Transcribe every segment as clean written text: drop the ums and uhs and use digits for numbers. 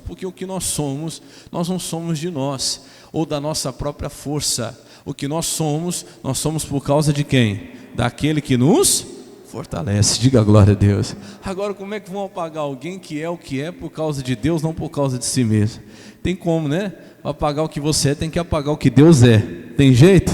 porque o que nós somos, nós não somos de nós, ou da nossa própria força. O que nós somos por causa de quem? Daquele que nos fortalece. Diga glória a Deus. Agora, como é que vão apagar alguém que é o que é por causa de Deus, não por causa de si mesmo? Tem como, né? Para apagar o que você é, tem que apagar o que Deus é. Tem jeito?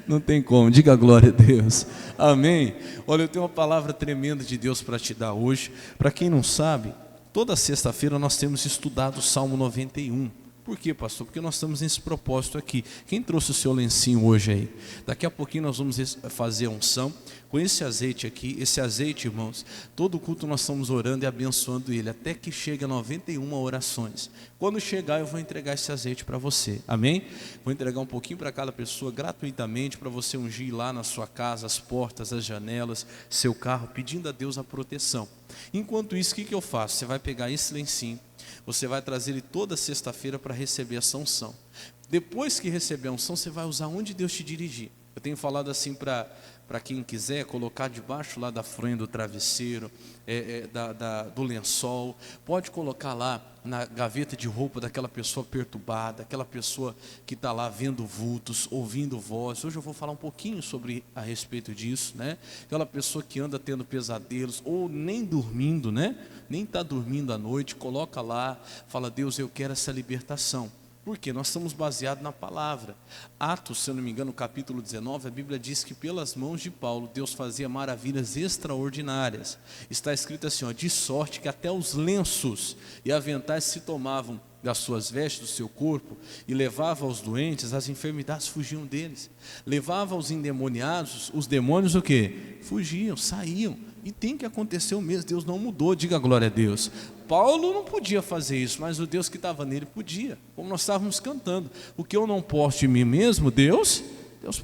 Não tem como. Diga glória a Deus. Amém. Olha, eu tenho uma palavra tremenda de Deus para te dar hoje. Para quem não sabe, toda sexta-feira nós temos estudado o Salmo 91. Por quê, pastor? Porque nós estamos nesse propósito aqui. Quem trouxe o seu lencinho hoje aí? Daqui a pouquinho nós vamos fazer a unção com esse azeite aqui. Esse azeite, irmãos, todo culto nós estamos orando e abençoando ele, até que chegue a 91 orações. Quando chegar, eu vou entregar esse azeite para você. Amém? Vou entregar um pouquinho para cada pessoa gratuitamente, para você ungir lá na sua casa, as portas, as janelas, seu carro, pedindo a Deus a proteção. Enquanto isso, o que eu faço? Você vai pegar esse lencinho, você vai trazer ele toda sexta-feira para receber essa unção. Depois que receber a unção, você vai usar onde Deus te dirigir. Eu tenho falado assim para quem quiser colocar debaixo lá da fronha do travesseiro, do lençol. Pode colocar lá na gaveta de roupa daquela pessoa perturbada, aquela pessoa que está lá vendo vultos, ouvindo vozes. Hoje eu vou falar um pouquinho a respeito disso, né? Aquela pessoa que anda tendo pesadelos ou nem dormindo, né? Nem está dormindo à noite, coloca lá, fala: Deus, eu quero essa libertação. Porque nós estamos baseados na palavra. Atos, se eu não me engano, no capítulo 19, a Bíblia diz que pelas mãos de Paulo, Deus fazia maravilhas extraordinárias. Está escrito assim, ó: de sorte que até os lenços e aventais se tomavam das suas vestes, do seu corpo, e levava aos doentes, as enfermidades fugiam deles. Levava aos endemoniados, os demônios o quê? Fugiam, saíam. E tem que acontecer o mesmo, Deus não mudou, diga glória a Deus. Paulo não podia fazer isso, mas o Deus que estava nele podia, como nós estávamos cantando. O que eu não posso de mim mesmo, Deus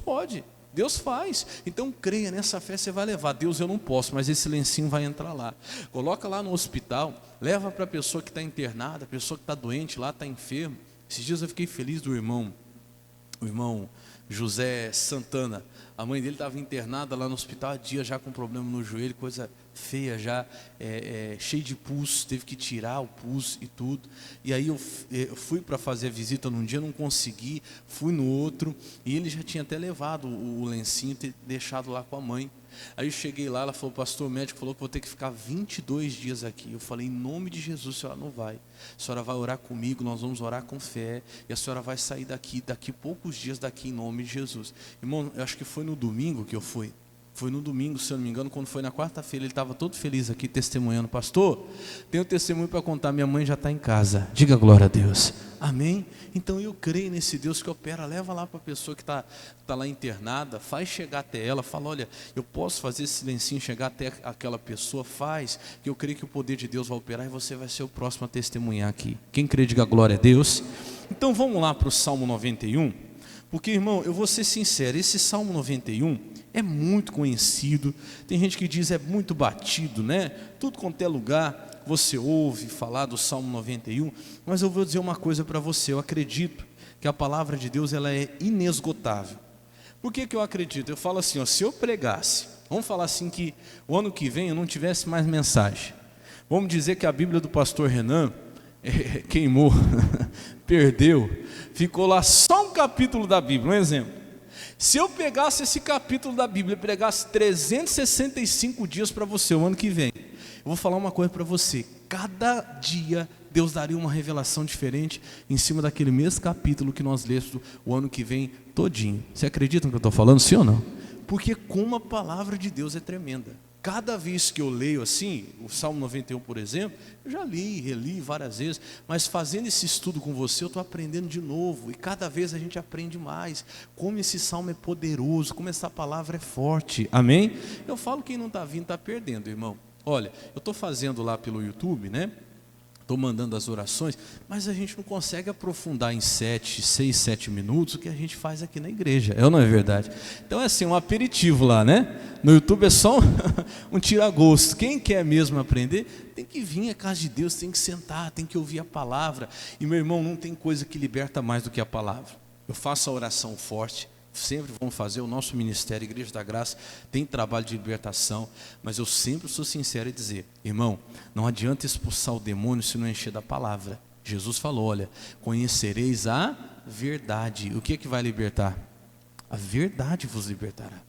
pode, Deus faz. Então creia, nessa fé você vai levar. Deus, eu não posso, mas esse lencinho vai entrar lá. Coloca lá no hospital, leva para a pessoa que está internada, a pessoa que está doente lá, está enfermo. Esses dias eu fiquei feliz do irmão José Santana. A mãe dele estava internada lá no hospital há dias, já com problema no joelho, coisa feia já, cheio de pus, teve que tirar o pus e tudo. E aí eu fui para fazer a visita num dia, não consegui, fui no outro, e ele já tinha até levado o lencinho, deixado lá com a mãe. Aí eu cheguei lá, ela falou: pastor, o médico falou que vou ter que ficar 22 dias aqui. Eu falei: em nome de Jesus, a senhora não vai. A senhora vai orar comigo, nós vamos orar com fé, e a senhora vai sair daqui poucos dias daqui, em nome de Jesus. Irmão, eu acho que foi no domingo que eu fui. Foi no domingo, se eu não me engano. Quando foi na quarta-feira, ele estava todo feliz aqui, testemunhando: pastor, tenho testemunho para contar, minha mãe já está em casa. Diga glória a Deus. Amém? Então eu creio nesse Deus que opera. Leva lá para a pessoa que está lá internada, faz chegar até ela, fala: olha, eu posso fazer esse lencinho chegar até aquela pessoa? Faz, que eu creio que o poder de Deus vai operar, e você vai ser o próximo a testemunhar aqui. Quem crê, diga glória a Deus. Então vamos lá para o Salmo 91, porque, irmão, eu vou ser sincero, esse Salmo 91 é muito conhecido. Tem gente que diz é muito batido, né? Tudo quanto é lugar você ouve falar do Salmo 91, mas eu vou dizer uma coisa para você: eu acredito que a palavra de Deus, ela é inesgotável. Por que eu acredito? Eu falo assim, ó, se eu pregasse, vamos falar assim, que o ano que vem eu não tivesse mais mensagem, vamos dizer que a Bíblia do pastor Renan queimou, perdeu, ficou lá só um capítulo da Bíblia, um exemplo. Se eu pegasse esse capítulo da Bíblia e pregasse 365 dias para você o ano que vem, eu vou falar uma coisa para você: cada dia Deus daria uma revelação diferente em cima daquele mesmo capítulo que nós lemos o ano que vem todinho. Você acredita no que eu estou falando, sim ou não? Porque como a palavra de Deus é tremenda. Cada vez que eu leio assim, o Salmo 91, por exemplo, eu já li, reli várias vezes, mas fazendo esse estudo com você, eu estou aprendendo de novo, e cada vez a gente aprende mais, como esse Salmo é poderoso, como essa palavra é forte, amém? Eu falo, quem não está vindo está perdendo, irmão. Olha, eu estou fazendo lá pelo YouTube, né? Estou mandando as orações, mas a gente não consegue aprofundar em 6, 7 minutos o que a gente faz aqui na igreja, é ou não é verdade? Então é assim, um aperitivo lá, né? No YouTube é só um tira-gosto. Quem quer mesmo aprender, tem que vir à casa de Deus, tem que sentar, tem que ouvir a palavra. E meu irmão, não tem coisa que liberta mais do que a palavra. Eu faço a oração forte, sempre vamos fazer, o nosso ministério, a Igreja da Graça, tem trabalho de libertação, mas eu sempre sou sincero em dizer, irmão, não adianta expulsar o demônio se não encher da palavra. Jesus falou, olha, conhecereis a verdade. O que é que vai libertar? A verdade vos libertará.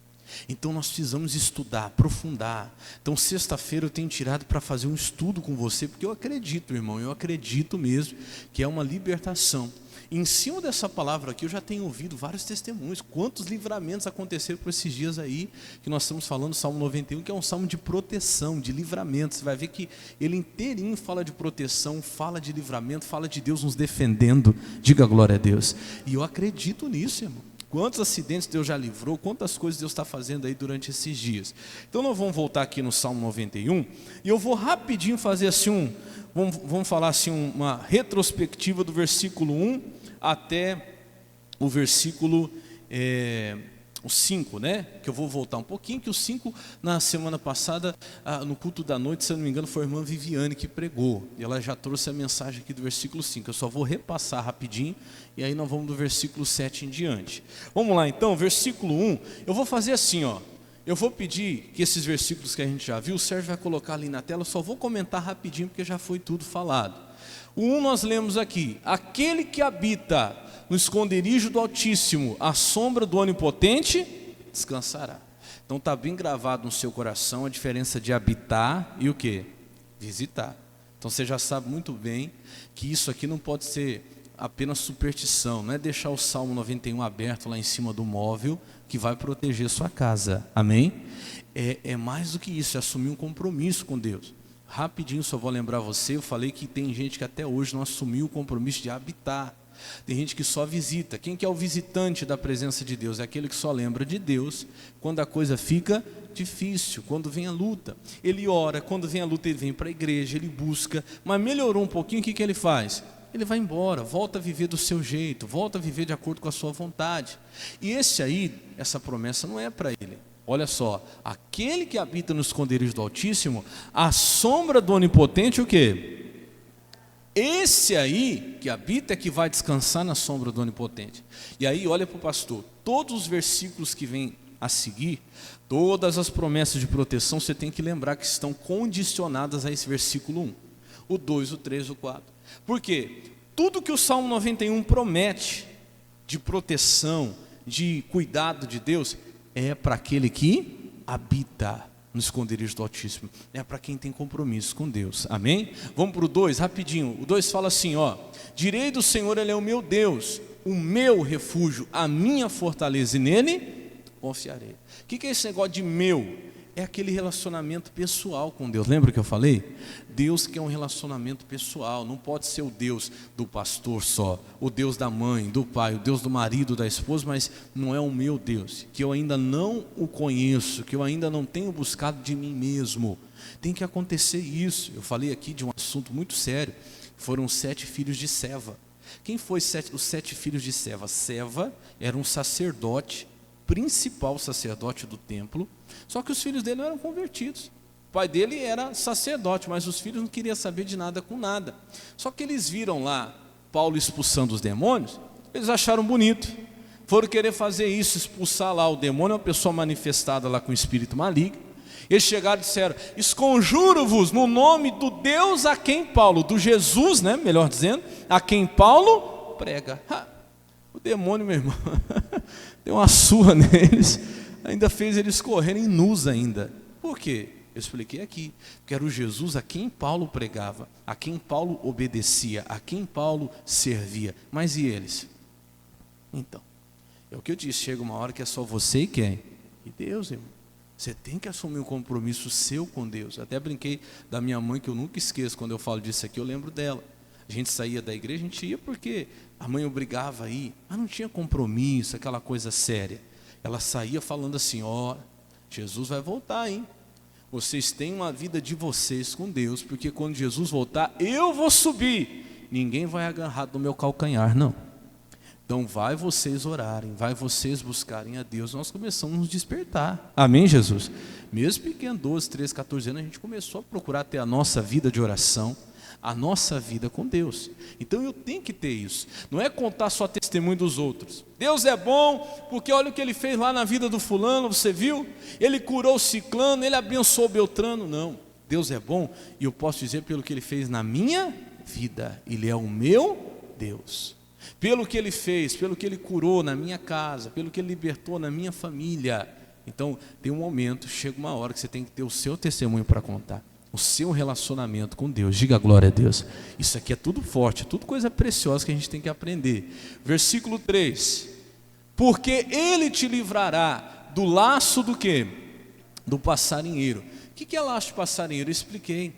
Então nós precisamos estudar, aprofundar. Então sexta-feira eu tenho tirado para fazer um estudo com você, porque eu acredito, irmão, eu acredito mesmo que é uma libertação. E em cima dessa palavra aqui eu já tenho ouvido vários testemunhos, quantos livramentos aconteceram por esses dias aí, que nós estamos falando, Salmo 91, que é um salmo de proteção, de livramento. Você vai ver que ele inteirinho fala de proteção, fala de livramento, fala de Deus nos defendendo. Diga glória a Deus. E eu acredito nisso, irmão. Quantos acidentes Deus já livrou, quantas coisas Deus está fazendo aí durante esses dias. Então nós vamos voltar aqui no Salmo 91, e eu vou rapidinho fazer assim vamos falar assim uma retrospectiva do versículo 1 até o versículo o 5, né? Que eu vou voltar um pouquinho, que o 5, na semana passada, no culto da noite, se eu não me engano, foi a irmã Viviane que pregou, e ela já trouxe a mensagem aqui do versículo 5, eu só vou repassar rapidinho, e aí nós vamos do versículo 7 em diante. Vamos lá então, versículo 1, eu vou fazer assim, ó, eu vou pedir que esses versículos que a gente já viu, o Sérgio vai colocar ali na tela, eu só vou comentar rapidinho, porque já foi tudo falado. O 1 nós lemos aqui, aquele que habita no esconderijo do Altíssimo, à sombra do Onipotente, descansará. Então está bem gravado no seu coração a diferença de habitar e o que? Visitar. Então você já sabe muito bem que isso aqui não pode ser apenas superstição, não é deixar o Salmo 91 aberto lá em cima do móvel que vai proteger sua casa, amém? É mais do que isso, é assumir um compromisso com Deus. Rapidinho só vou lembrar você, eu falei que tem gente que até hoje não assumiu o compromisso de habitar. Tem gente que só visita. Quem que é o visitante da presença de Deus? É aquele que só lembra de Deus quando a coisa fica difícil, quando vem a luta. Ele ora, quando vem a luta ele vem para a igreja, ele busca, mas melhorou um pouquinho, o que ele faz? Ele vai embora, volta a viver do seu jeito, volta a viver de acordo com a sua vontade. E esse aí, essa promessa não é para ele. Olha só, aquele que habita no esconderijo do Altíssimo, à sombra do Onipotente, o quê? Esse aí que habita é que vai descansar na sombra do Onipotente. E aí olha para o pastor, todos os versículos que vêm a seguir, todas as promessas de proteção, você tem que lembrar que estão condicionadas a esse versículo 1, o 2, o 3, o 4. Por quê? Tudo que o Salmo 91 promete de proteção, de cuidado de Deus, é para aquele que habita no esconderijo do Altíssimo, é para quem tem compromisso com Deus, amém? Vamos para o 2, rapidinho. O 2 fala assim, ó: direi do Senhor, Ele é o meu Deus, o meu refúgio, a minha fortaleza, e nele confiarei. O que é esse negócio de meu? É aquele relacionamento pessoal com Deus. Lembra que eu falei? Deus quer um relacionamento pessoal, não pode ser o Deus do pastor só, o Deus da mãe, do pai, o Deus do marido, da esposa, mas não é o meu Deus, que eu ainda não o conheço, que eu ainda não tenho buscado de mim mesmo. Tem que acontecer isso. Eu falei aqui de um assunto muito sério, foram os 7 filhos de Seva. Quem foi os 7 filhos de Seva? Seva era um sacerdote, principal sacerdote do templo, só que os filhos dele não eram convertidos. O pai dele era sacerdote, mas os filhos não queriam saber de nada com nada. Só que eles viram lá Paulo expulsando os demônios, eles acharam bonito, foram querer fazer isso, expulsar lá o demônio, uma pessoa manifestada lá com espírito maligno. Eles chegaram e disseram: esconjuro-vos no nome do Deus a quem Paulo, do Jesus, né, melhor dizendo, a quem Paulo prega. O demônio, meu irmão, deu uma surra neles, ainda fez eles correrem nus ainda. Por quê? Eu expliquei aqui, que era o Jesus a quem Paulo pregava, a quem Paulo obedecia, a quem Paulo servia. Mas e eles? Então, é o que eu disse, chega uma hora que é só você e quem? E Deus, irmão. Você tem que assumir um compromisso seu com Deus. Até brinquei da minha mãe, que eu nunca esqueço, quando eu falo disso aqui, eu lembro dela. A gente saía da igreja, a gente ia porque a mãe obrigava a ir, mas não tinha compromisso, aquela coisa séria. Ela saía falando assim: ó, Jesus vai voltar, hein? Vocês têm uma vida de vocês com Deus, porque quando Jesus voltar, eu vou subir. Ninguém vai agarrar do meu calcanhar, não. Então vai vocês orarem, vai vocês buscarem a Deus. Nós começamos a nos despertar. Amém, Jesus? Mesmo pequeno, 12, 13, 14 anos, a gente começou a procurar ter a nossa vida de oração, a nossa vida com Deus. Então eu tenho que ter isso. Não é contar só testemunho dos outros. Deus é bom porque olha o que Ele fez lá na vida do fulano, você viu? Ele curou o ciclano, Ele abençoou o beltrano. Não, Deus é bom e eu posso dizer pelo que Ele fez na minha vida. Ele é o meu Deus. Pelo que Ele fez, pelo que Ele curou na minha casa, pelo que Ele libertou na minha família. Então tem um momento, chega uma hora que você tem que ter o seu testemunho para contar. O seu relacionamento com Deus. Diga glória a Deus. Isso aqui é tudo forte, tudo coisa preciosa que a gente tem que aprender. Versículo 3. Porque Ele te livrará do laço do quê? Do passarinheiro. O que é laço de passarinheiro? Eu expliquei.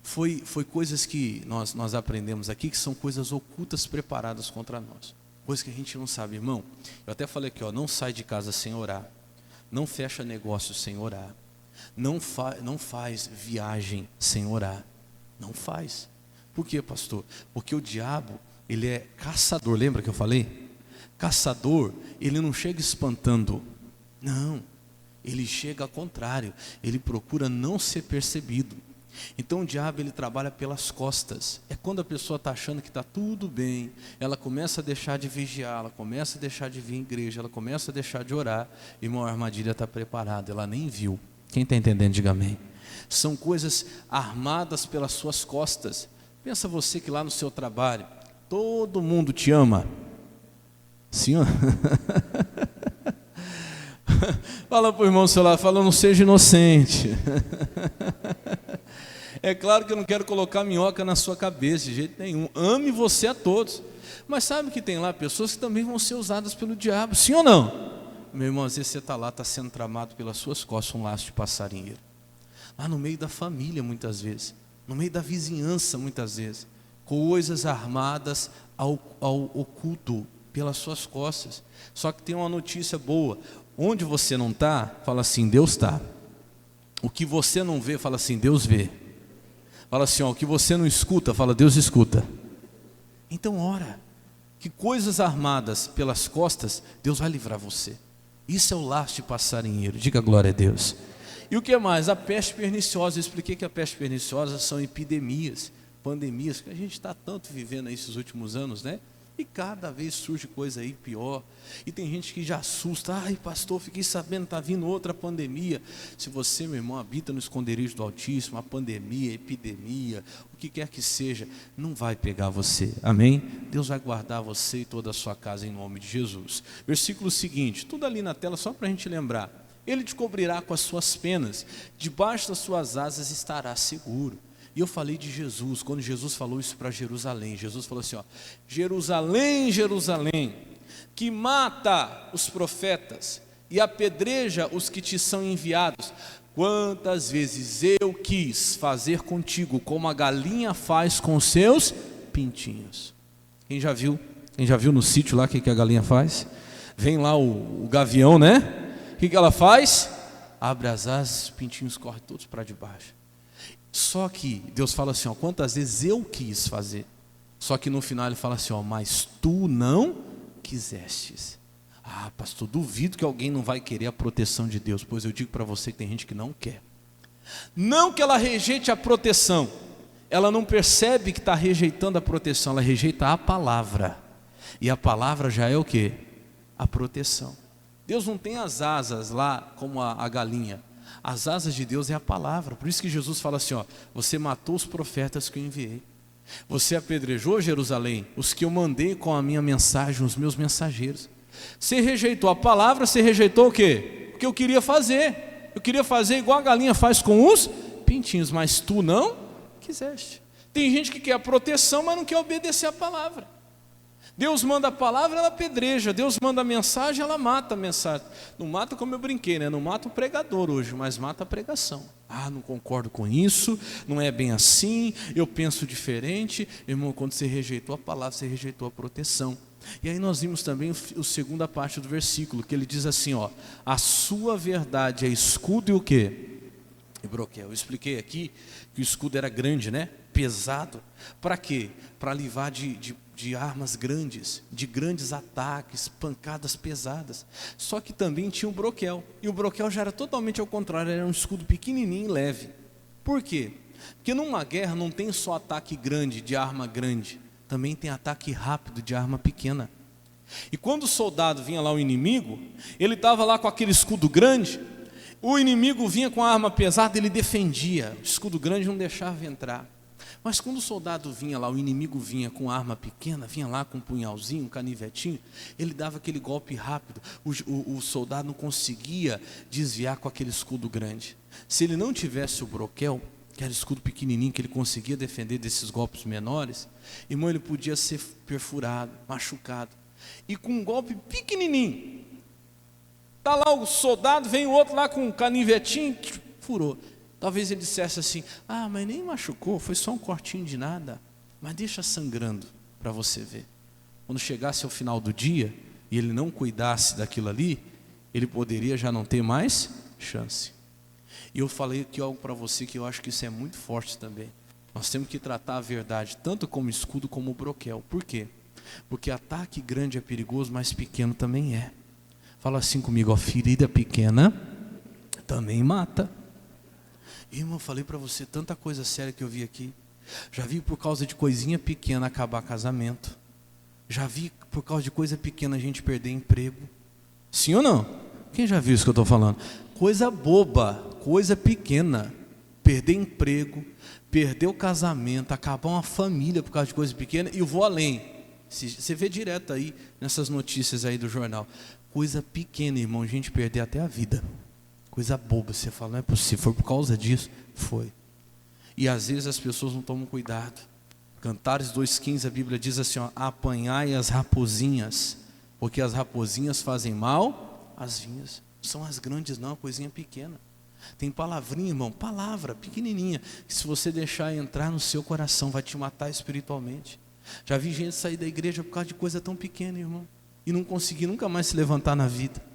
Foi coisas que nós aprendemos aqui, que são coisas ocultas preparadas contra nós. Coisas que a gente não sabe, irmão. Eu até falei aqui, não sai de casa sem orar. Não fecha negócio sem orar. Não faz viagem sem orar. Não faz. Por quê, pastor? Porque o diabo, ele é caçador. Lembra que eu falei? Caçador, ele não chega espantando. Não. Ele chega ao contrário. Ele procura não ser percebido. Então o diabo, ele trabalha pelas costas. É quando a pessoa está achando que está tudo bem, ela começa a deixar de vigiar, ela começa a deixar de vir à igreja, ela começa a deixar de orar, e uma armadilha está preparada, ela nem viu. Quem está entendendo, diga amém. São coisas armadas pelas suas costas. Pensa você que lá no seu trabalho, todo mundo te ama. Sim, ó. Fala para o irmão do seu lado, fala, não seja inocente. É claro que eu não quero colocar minhoca na sua cabeça, de jeito nenhum. Ame você a todos. Mas sabe que tem lá pessoas que também vão ser usadas pelo diabo, sim ou não? Meu irmão, às vezes você está lá, está sendo tramado pelas suas costas um laço de passarinheiro. Lá no meio da família, muitas vezes. No meio da vizinhança, muitas vezes. Coisas armadas ao oculto, pelas suas costas. Só que tem uma notícia boa. Onde você não está, fala assim, Deus está. O que você não vê, fala assim, Deus vê. Fala assim, o que você não escuta, fala, Deus escuta. Então ora, que coisas armadas pelas costas, Deus vai livrar você. Isso é o laço de passarinheiro, diga glória a Deus. E o que mais? A peste perniciosa. Eu expliquei que a peste perniciosa são epidemias, pandemias, que a gente está tanto vivendo aí esses últimos anos, né? E cada vez surge coisa aí pior. E tem gente que já assusta. Ai, pastor, fiquei sabendo, está vindo outra pandemia. Se você, meu irmão, habita no esconderijo do Altíssimo, a pandemia, a epidemia, o que quer que seja, não vai pegar você. Amém? Deus vai guardar você e toda a sua casa em nome de Jesus. Versículo seguinte, tudo ali na tela, só para a gente lembrar. Ele te cobrirá com as suas penas, debaixo das suas asas estará seguro. E eu falei de Jesus, quando Jesus falou isso para Jerusalém. Jesus falou assim, Jerusalém, Jerusalém, que mata os profetas e apedreja os que te são enviados. Quantas vezes eu quis fazer contigo como a galinha faz com os seus pintinhos. Quem já viu? Quem já viu no sítio lá o que a galinha faz? Vem lá o gavião, né? O que ela faz? Abre as asas, os pintinhos correm todos para debaixo. Só que Deus fala assim, quantas vezes eu quis fazer. Só que no final ele fala assim, mas tu não quisestes. Ah, pastor, duvido que alguém não vai querer a proteção de Deus. Pois eu digo para você que tem gente que não quer. Não que ela rejeite a proteção. Ela não percebe que está rejeitando a proteção. Ela rejeita a palavra. E a palavra já é o quê? A proteção. Deus não tem as asas lá como a galinha. As asas de Deus é a palavra. Por isso que Jesus fala assim, você matou os profetas que eu enviei. Você apedrejou Jerusalém, os que eu mandei com a minha mensagem, os meus mensageiros. Você rejeitou a palavra, você rejeitou o quê? O que eu queria fazer. Eu queria fazer igual a galinha faz com os pintinhos, mas tu não quiseste. Tem gente que quer a proteção, mas não quer obedecer a palavra. Deus manda a palavra, ela apedreja. Deus manda a mensagem, ela mata a mensagem. Não mata como eu brinquei, né? Não mata o pregador hoje, mas mata a pregação. Ah, não concordo com isso, não é bem assim, eu penso diferente. Irmão, quando você rejeitou a palavra, você rejeitou a proteção. E aí nós vimos também a segunda parte do versículo, que ele diz assim, a sua verdade é escudo e o quê? E broquel. Eu expliquei aqui que o escudo era grande, né? Pesado. Para quê? Para livrar de armas grandes, de grandes ataques, pancadas pesadas. Só que também tinha o broquel. E o broquel já era totalmente ao contrário, era um escudo pequenininho e leve. Por quê? Porque numa guerra não tem só ataque grande, de arma grande, também tem ataque rápido de arma pequena. E quando o soldado vinha lá, o inimigo, ele estava lá com aquele escudo grande, o inimigo vinha com a arma pesada, ele defendia, o escudo grande não deixava entrar. Mas quando o soldado vinha lá, o inimigo vinha com arma pequena, vinha lá com um punhalzinho, um canivetinho, ele dava aquele golpe rápido, o soldado não conseguia desviar com aquele escudo grande. Se ele não tivesse o broquel, que era o escudo pequenininho, que ele conseguia defender desses golpes menores, irmão, ele podia ser perfurado, machucado. E com um golpe pequenininho, está lá o soldado, vem o outro lá com um canivetinho, furou. Talvez ele dissesse assim, mas nem machucou, foi só um cortinho de nada. Mas deixa sangrando para você ver. Quando chegasse ao final do dia, e ele não cuidasse daquilo ali, ele poderia já não ter mais chance. E eu falei aqui algo para você que eu acho que isso é muito forte também. Nós temos que tratar a verdade, tanto como escudo como broquel. Por quê? Porque ataque grande é perigoso, mas pequeno também é. Fala assim comigo, ferida pequena também mata. Irmão, eu falei para você tanta coisa séria que eu vi aqui. Já vi por causa de coisinha pequena acabar casamento. Já vi por causa de coisa pequena a gente perder emprego. Sim ou não? Quem já viu isso que eu estou falando? Coisa boba, coisa pequena. Perder emprego, perder o casamento, acabar uma família por causa de coisa pequena. E eu vou além. Você vê direto aí nessas notícias aí do jornal. Coisa pequena, irmão, a gente perder até a vida. Coisa boba, você fala, não é possível, foi por causa disso? Foi. E às vezes as pessoas não tomam cuidado. Cantares 2,15, a Bíblia diz assim, apanhai as raposinhas, porque as raposinhas fazem mal às vinhas. São as grandes não, a coisinha pequena. Tem palavrinha, irmão, palavra pequenininha, que se você deixar entrar no seu coração, vai te matar espiritualmente. Já vi gente sair da igreja por causa de coisa tão pequena, irmão, e não conseguir nunca mais se levantar na vida.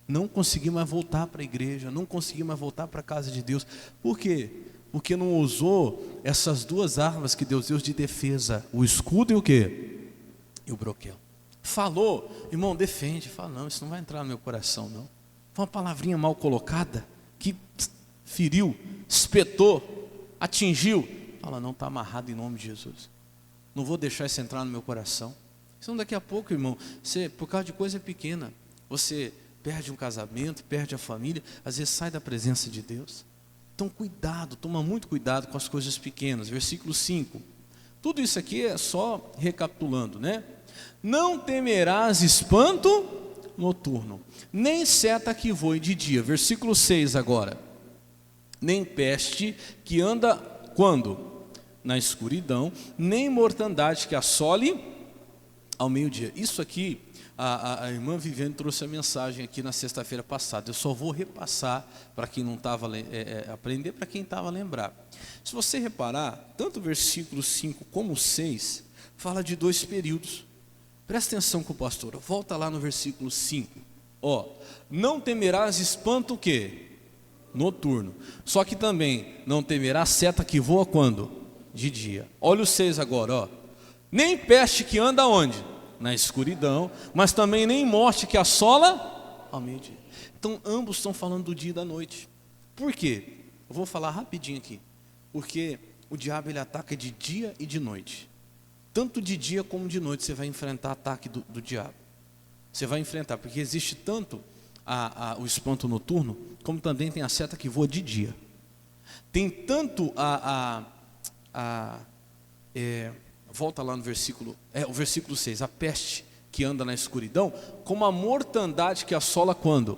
Não consegui mais voltar para a igreja, não consegui mais voltar para a casa de Deus. Por quê? Porque não usou essas duas armas que Deus deu de defesa, o escudo e o quê? E o broquel. Falou, irmão, defende. Fala, não, isso não vai entrar no meu coração, não. Foi uma palavrinha mal colocada, que feriu, espetou, atingiu. Fala, não, está amarrado em nome de Jesus. Não vou deixar isso entrar no meu coração. Então daqui a pouco, irmão, você, por causa de coisa pequena, você perde um casamento, perde a família, às vezes sai da presença de Deus. Então cuidado, toma muito cuidado com as coisas pequenas. Versículo 5. Tudo isso aqui é só recapitulando, né? Não temerás espanto noturno, nem seta que voe de dia. Versículo 6 agora. Nem peste que anda quando? Na escuridão, nem mortandade que assole ao meio-dia. Isso aqui, a irmã Viviane trouxe a mensagem aqui na sexta-feira passada. Eu só vou repassar para quem não estava, aprender para quem estava a lembrar. Se você reparar, tanto o versículo 5 como o 6, fala de dois períodos. Presta atenção com o pastor, volta lá no versículo 5. Não temerás espanto o quê? Noturno. Só que também não temerás seta que voa quando? De dia. Olha o 6 agora, Nem peste que anda onde? Na escuridão, mas também nem morte que assola ao meio-dia. Então ambos estão falando do dia e da noite. Por quê? Eu vou falar rapidinho aqui. Porque o diabo ele ataca de dia e de noite. Tanto de dia como de noite você vai enfrentar ataque do diabo. Você vai enfrentar, porque existe tanto o espanto noturno, como também tem a seta que voa de dia. Tem tanto volta lá no versículo, o versículo 6, a peste que anda na escuridão, como a mortandade que assola quando?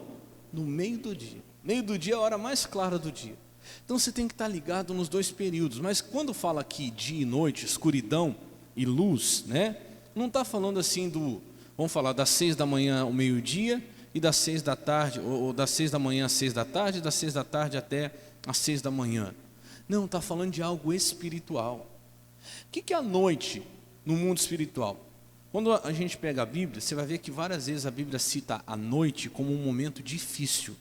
No meio do dia. Meio do dia é a hora mais clara do dia. Então você tem que estar ligado nos dois períodos. Mas quando fala aqui dia e noite, escuridão e luz, né? Não está falando assim vamos falar das 6 da manhã ao meio-dia e das 6 da tarde, ou das 6 da manhã às 6 da tarde, e das 6 da tarde até às 6 da manhã. Não, está falando de algo espiritual. O que é a noite no mundo espiritual? Quando a gente pega a Bíblia, você vai ver que várias vezes a Bíblia cita a noite como um momento difícil,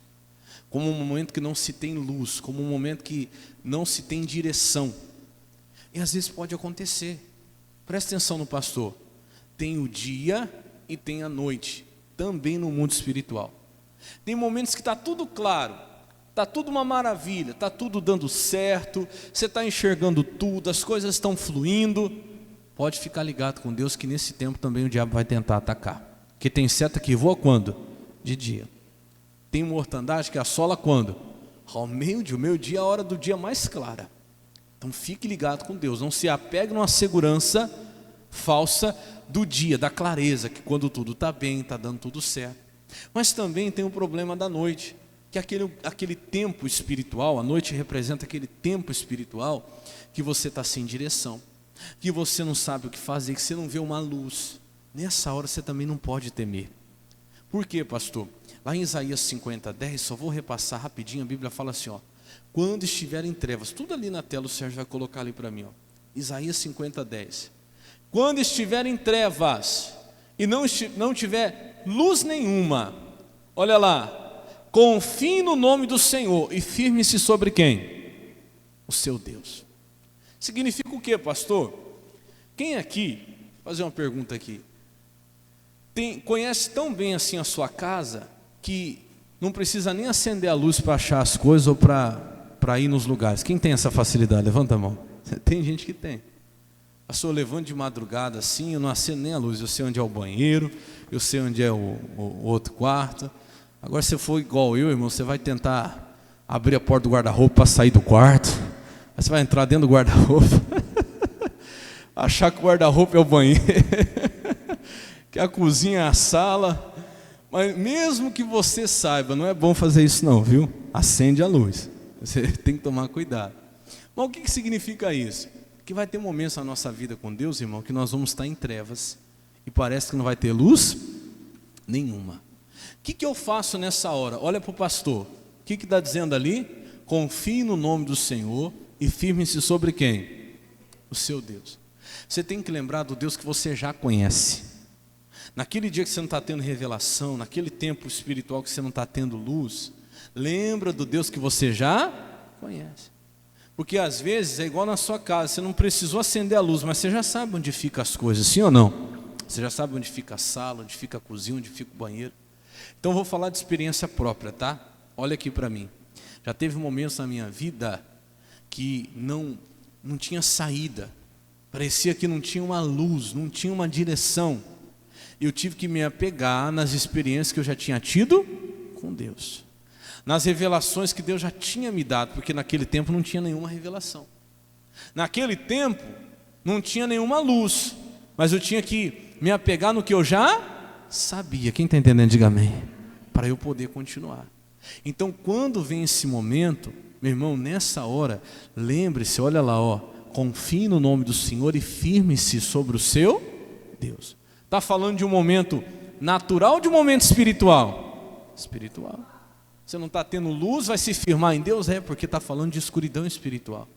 como um momento que não se tem luz, como um momento que não se tem direção. E às vezes pode acontecer. Presta atenção no pastor. Tem o dia e tem a noite, também no mundo espiritual. Tem momentos que está tudo claro, Está tudo uma maravilha, está tudo dando certo, você está enxergando tudo, as coisas estão fluindo. Pode ficar ligado com Deus que nesse tempo também o diabo vai tentar atacar. Porque tem seta que voa quando? De dia. Tem mortandade que assola quando? Ao meio-dia. O meio-dia é a hora do dia mais clara. Então fique ligado com Deus, não se apegue numa segurança falsa do dia, da clareza, que quando tudo está bem, está dando tudo certo. Mas também tem o problema da noite, que é aquele tempo espiritual. A noite representa aquele tempo espiritual que você está sem direção, que você não sabe o que fazer, que você não vê uma luz. Nessa hora você também não pode temer. Por quê, pastor? Lá em Isaías 50:10, só vou repassar rapidinho, a Bíblia fala assim, ó: quando estiver em trevas, tudo ali na tela o Sérgio vai colocar ali para mim, ó. Isaías 50:10. Quando estiver em trevas e não tiver luz nenhuma, olha lá, confie no nome do Senhor e firme-se sobre quem? O seu Deus. Significa o quê, pastor? Quem aqui, vou fazer uma pergunta aqui, conhece tão bem assim a sua casa que não precisa nem acender a luz para achar as coisas ou para ir nos lugares? Quem tem essa facilidade? Levanta a mão. Tem gente que tem. Pastor, eu levanto de madrugada assim, eu não acendo nem a luz, eu sei onde é o banheiro, eu sei onde é o outro quarto. Agora, se for igual eu, irmão, você vai tentar abrir a porta do guarda-roupa para sair do quarto, aí você vai entrar dentro do guarda-roupa, achar que o guarda-roupa é o banheiro, que a cozinha é a sala. Mas mesmo que você saiba, não é bom fazer isso não, viu? Acende a luz, você tem que tomar cuidado. Mas o que significa isso? Que vai ter momentos na nossa vida com Deus, irmão, que nós vamos estar em trevas e parece que não vai ter luz nenhuma. O que eu faço nessa hora? Olha para o pastor, o que está dizendo ali? Confie no nome do Senhor e firme-se sobre quem? O seu Deus. Você tem que lembrar do Deus que você já conhece. Naquele dia que você não está tendo revelação, naquele tempo espiritual que você não está tendo luz, lembra do Deus que você já conhece. Porque às vezes é igual na sua casa, você não precisou acender a luz, mas você já sabe onde ficam as coisas, sim ou não? Você já sabe onde fica a sala, onde fica a cozinha, onde fica o banheiro. Então eu vou falar de experiência própria, tá? Olha aqui para mim. Já teve momentos na minha vida que não tinha saída, parecia que não tinha uma luz, não tinha uma direção. Eu tive que me apegar nas experiências que eu já tinha tido com Deus, nas revelações que Deus já tinha me dado, porque naquele tempo não tinha nenhuma revelação. Naquele tempo não tinha nenhuma luz, mas eu tinha que me apegar no que eu já sabia. Quem está entendendo, diga amém. Para eu poder continuar. Então quando vem esse momento, meu irmão, nessa hora, lembre-se, olha lá, ó, confie no nome do Senhor e firme-se sobre o seu Deus. Está falando de um momento natural ou de um momento espiritual? Espiritual. Você não está tendo luz, vai se firmar em Deus? É, porque está falando de escuridão espiritual.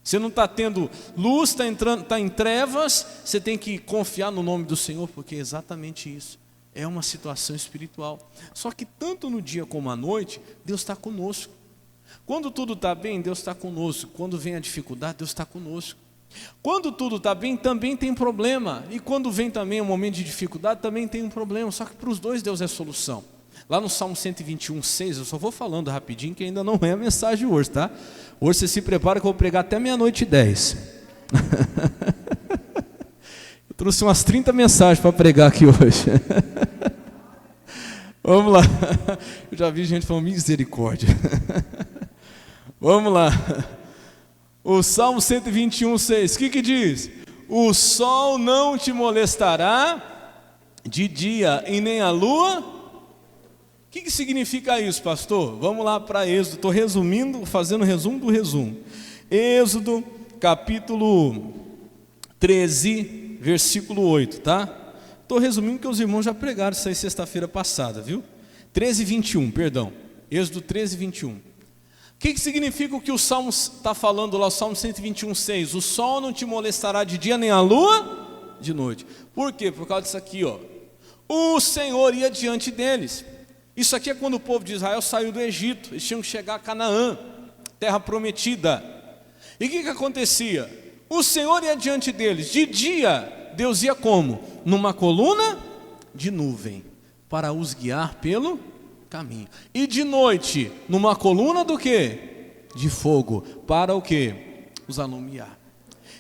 Você não está tendo luz, está em trevas, você tem que confiar no nome do Senhor, porque é exatamente isso. É uma situação espiritual. Só que tanto no dia como à noite, Deus está conosco. Quando tudo está bem, Deus está conosco. Quando vem a dificuldade, Deus está conosco. Quando tudo está bem, também tem problema. E quando vem também um momento de dificuldade, também tem um problema. Só que para os dois Deus é solução. Lá no Salmo 121:6, eu só vou falando rapidinho, que ainda não é a mensagem hoje, tá? Hoje você se prepara que eu vou pregar até 00:10. Eu trouxe umas 30 mensagens para pregar aqui hoje. Vamos lá. Eu já vi gente falando misericórdia. Vamos lá. O Salmo 121:6, o que diz? O sol não te molestará de dia e nem a lua. O que significa isso, pastor? Vamos lá para Êxodo, estou resumindo, fazendo resumo do resumo. Êxodo, capítulo 13, versículo 8, tá? Estou resumindo porque os irmãos já pregaram isso aí sexta-feira passada, viu? 13:21, perdão. Êxodo 13:21. O que significa o que o Salmo está falando lá, o Salmo 121:6? O sol não te molestará de dia, nem a lua de noite. Por quê? Por causa disso aqui, ó. O Senhor ia diante deles. Isso aqui é quando o povo de Israel saiu do Egito. Eles tinham que chegar a Canaã, terra prometida. E o que acontecia? O Senhor ia diante deles. De dia, Deus ia como? Numa coluna de nuvem, para os guiar pelo caminho. E de noite, numa coluna do quê? De fogo. Para o quê? Os alumiar.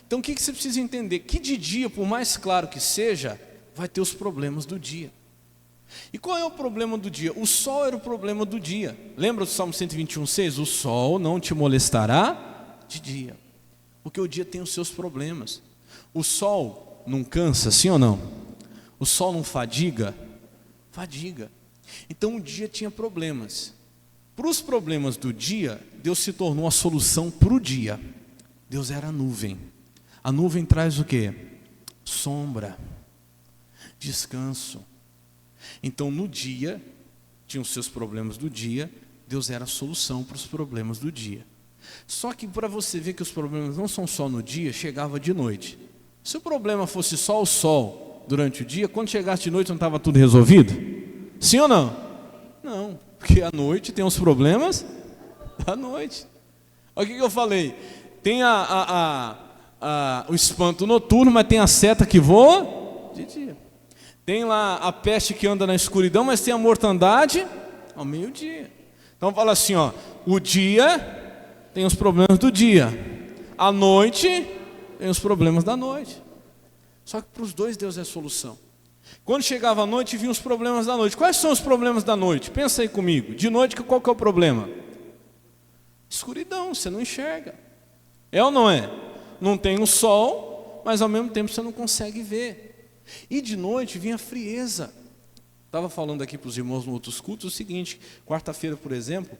Então o que você precisa entender? Que de dia, por mais claro que seja, vai ter os problemas do dia. E qual é o problema do dia? O sol era o problema do dia. Lembra do Salmo 121:6? O sol não te molestará de dia. Porque o dia tem os seus problemas. O sol não cansa, sim ou não? O sol não fadiga? Fadiga. Então o dia tinha problemas. Para os problemas do dia, Deus se tornou a solução para o dia. Deus era a nuvem. A nuvem traz o quê? Sombra, descanso. Então no dia, tinha os seus problemas do dia, Deus era a solução para os problemas do dia. Só que para você ver que os problemas não são só no dia, chegava de noite. Se o problema fosse só o sol durante o dia, quando chegasse de noite não estava tudo resolvido? Sim ou não? Não, porque à noite tem os problemas da noite. Olha o que eu falei. Tem o espanto noturno, mas tem a seta que voa de dia. Tem lá a peste que anda na escuridão, mas tem a mortandade ao meio-dia. Então fala assim, ó, o dia tem os problemas do dia, a noite tem os problemas da noite. Só que para os dois Deus é a solução. Quando chegava a noite, vinham os problemas da noite. Quais são os problemas da noite? Pensa aí comigo. De noite, qual que é o problema? Escuridão, você não enxerga. É ou não é? Não tem o sol, mas ao mesmo tempo você não consegue ver. E de noite vinha frieza. Estava falando aqui para os irmãos no outros cultos o seguinte, quarta-feira, por exemplo,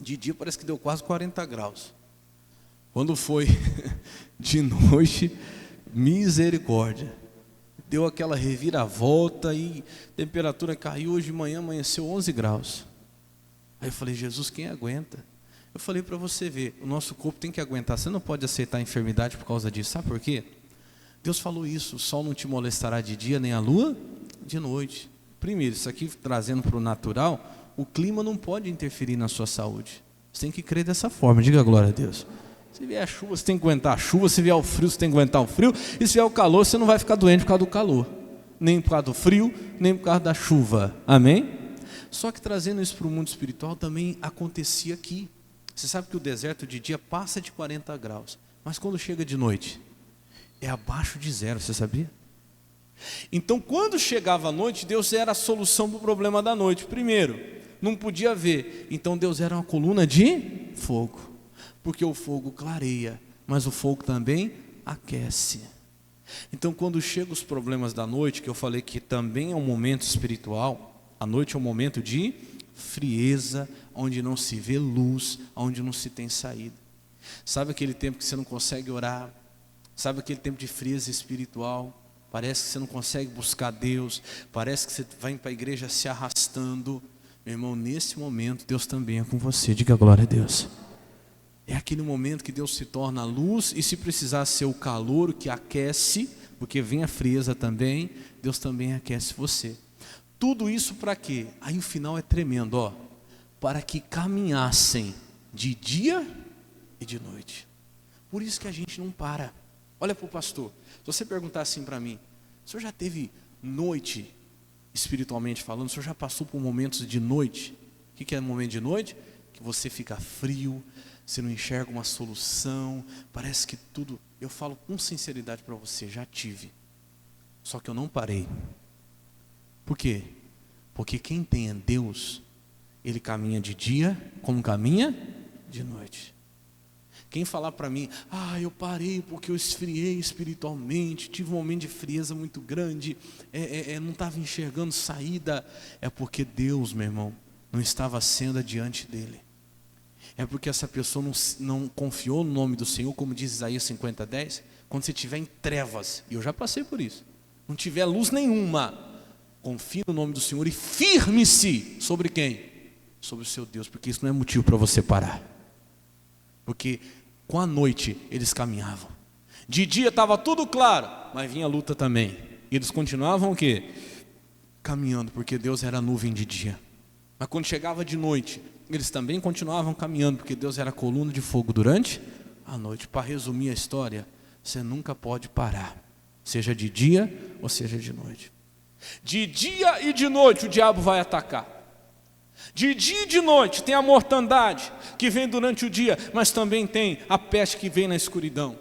de dia parece que deu quase 40 graus. Quando foi de noite, misericórdia. Deu aquela reviravolta e a temperatura caiu. Hoje de manhã amanheceu 11 graus. Aí eu falei, Jesus, quem aguenta? Eu falei para você ver, o nosso corpo tem que aguentar. Você não pode aceitar a enfermidade por causa disso. Sabe por quê? Deus falou isso, o sol não te molestará de dia, nem a lua de noite. Primeiro, isso aqui trazendo para o natural, o clima não pode interferir na sua saúde. Você tem que crer dessa forma, diga glória a Deus. Se vier a chuva, você tem que aguentar a chuva. Se vier o frio, você tem que aguentar o frio. E se vier o calor, você não vai ficar doente por causa do calor. Nem por causa do frio, nem por causa da chuva. Amém? Só que trazendo isso para o mundo espiritual também acontecia aqui. Você sabe que o deserto de dia passa de 40 graus. Mas quando chega de noite, é abaixo de zero, você sabia? Então quando chegava a noite, Deus era a solução para o problema da noite. Primeiro, não podia ver. Então Deus era uma coluna de fogo. Porque o fogo clareia, mas o fogo também aquece. Então quando chegam os problemas da noite, que eu falei que também é um momento espiritual, a noite é um momento de frieza, onde não se vê luz, onde não se tem saída. Sabe aquele tempo que você não consegue orar? Sabe aquele tempo de frieza espiritual? Parece que você não consegue buscar Deus, parece que você vai para a igreja se arrastando. Meu irmão, nesse momento Deus também é com você, diga glória a Deus. É aquele momento que Deus se torna a luz, e se precisar ser o calor que aquece, porque vem a frieza também, Deus também aquece você. Tudo isso para quê? Aí o final é tremendo, ó. Para que caminhassem de dia e de noite. Por isso que a gente não para. Olha para o pastor, se você perguntar assim para mim, o senhor já teve noite, espiritualmente falando, o senhor já passou por momentos de noite? O que é momento de noite? Que você fica frio, você não enxerga uma solução, parece que tudo... Eu falo com sinceridade para você, já tive. Só que eu não parei. Por quê? Porque quem tem é Deus, ele caminha de dia como caminha de noite. Quem falar para mim, eu parei porque eu esfriei espiritualmente, tive um momento de frieza muito grande, não estava enxergando saída, é porque Deus, meu irmão, não estava sendo adiante dele. É porque essa pessoa não confiou no nome do Senhor, como diz Isaías 50:10, quando você estiver em trevas, e eu já passei por isso, não tiver luz nenhuma, confie no nome do Senhor e firme-se sobre quem? Sobre o seu Deus, porque isso não é motivo para você parar. Porque com a noite eles caminhavam. De dia estava tudo claro, mas vinha a luta também. E eles continuavam o quê? Caminhando, porque Deus era a nuvem de dia. Mas quando chegava de noite, eles também continuavam caminhando, porque Deus era a coluna de fogo durante a noite. Para resumir a história, você nunca pode parar, seja de dia ou seja de noite. De dia e de noite o diabo vai atacar. De dia e de noite tem a mortandade que vem durante o dia, mas também tem a peste que vem na escuridão.